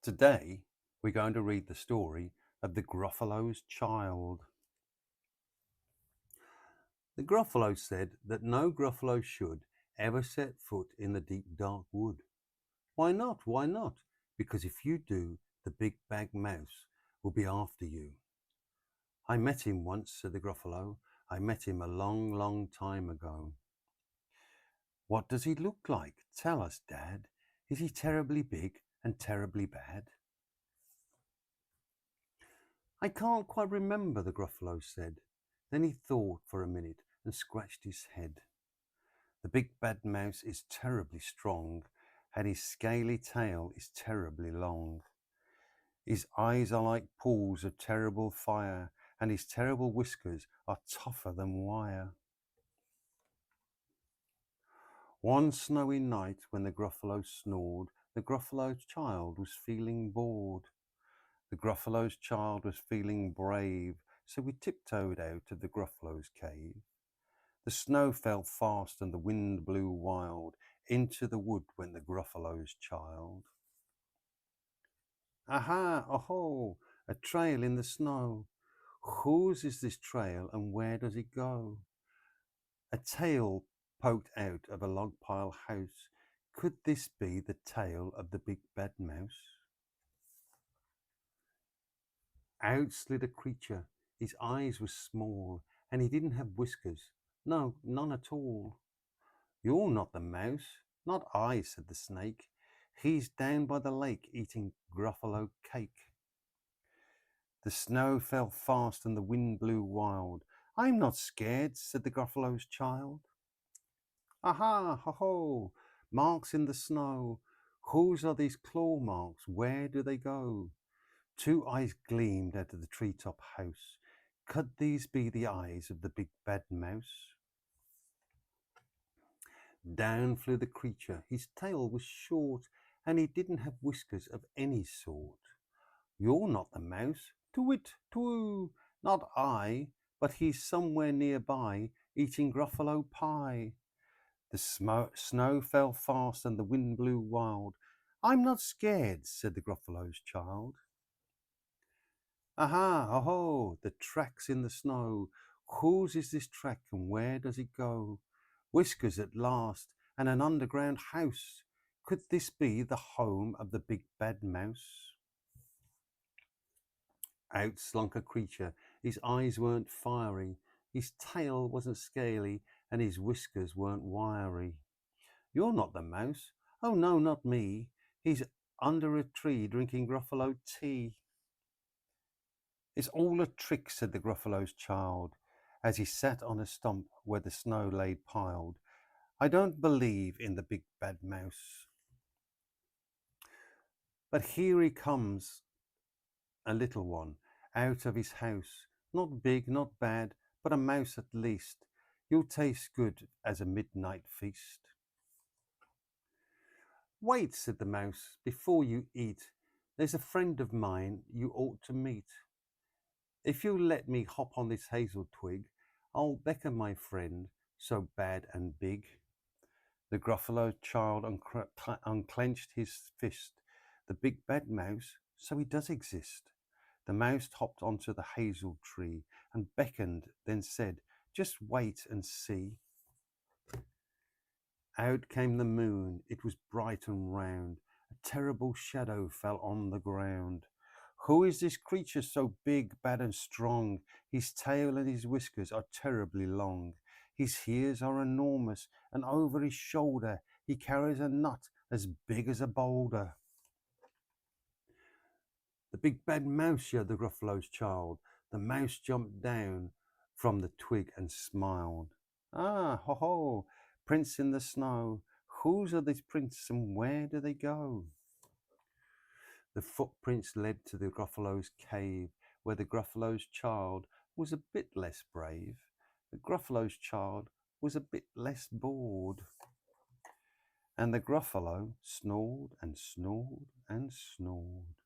Today, we're going to read the story of the Gruffalos Child. The Gruffalo said that no Gruffalo should ever set foot in the deep dark wood. Why not? Why not? Because if you do, the big bag mouse will be after you. I met him once, said the Gruffalo. I met him a long, long time ago. What does he look like? Tell us, Dad. Is he terribly big and terribly bad? I can't quite remember, the Gruffalo said. Then he thought for a minute and scratched his head. The big bad mouse is terribly strong, and his scaly tail is terribly long. His eyes are like pools of terrible fire, and his terrible whiskers are tougher than wire. One snowy night when the Gruffalo snored, the Gruffalo's child was feeling bored. The Gruffalo's child was feeling brave, so we tiptoed out of the Gruffalo's cave. The snow fell fast and the wind blew wild. Into the wood went the Gruffalo's child. Aha, oh, a trail in the snow. Whose is this trail and where does it go? A tail poked out of a log pile house. Could this be the tail of the big bad mouse? Out slid a creature. His eyes were small and he didn't have whiskers. No, none at all. You're not the mouse. Not I, said the snake. He's down by the lake eating Gruffalo cake. The snow fell fast and the wind blew wild. I'm not scared, said the Gruffalo's child. Aha, ho, ho, marks in the snow. Whose are these claw marks? Where do they go? Two eyes gleamed out of the treetop house. Could these be the eyes of the big bad mouse? Down flew the creature. His tail was short, and he didn't have whiskers of any sort. You're not the mouse. To-wit, to-oo. Not I, but he's somewhere nearby, eating Gruffalo pie. The snow fell fast and the wind blew wild. I'm not scared, said the Gruffalo's child. Aha, oh, the track's in the snow. Whose is this track and where does it go? Whiskers at last and an underground house. Could this be the home of the big bad mouse? Out slunk a creature. His eyes weren't fiery, his tail wasn't scaly, and his whiskers weren't wiry. You're not the mouse. Oh no, not me. He's under a tree drinking Gruffalo tea. It's all a trick, said the Gruffalo's child, as he sat on a stump where the snow lay piled. I don't believe in the big bad mouse. But here he comes, a little one, out of his house. Not big, not bad, but a mouse at least. You'll taste good as a midnight feast. Wait, said the mouse, before you eat. There's a friend of mine you ought to meet. If you'll let me hop on this hazel twig, I'll beckon my friend, so bad and big. The Gruffalo child unclenched his fist. The big bad mouse, so he does exist. The mouse hopped onto the hazel tree and beckoned, then said, just wait and see. Out came the moon, it was bright and round. A terrible shadow fell on the ground. Who is this creature so big, bad and strong? His tail and his whiskers are terribly long. His ears are enormous, and over his shoulder he carries a nut as big as a boulder. The big bad mouse, yelled the Gruffalo's child. The mouse jumped down from the twig and smiled. Ah, ho, ho, prints in the snow. Whose are these prints and where do they go? The footprints led to the Gruffalo's cave, where the Gruffalo's child was a bit less brave. The Gruffalo's child was a bit less bored. And the Gruffalo snored and snored and snored.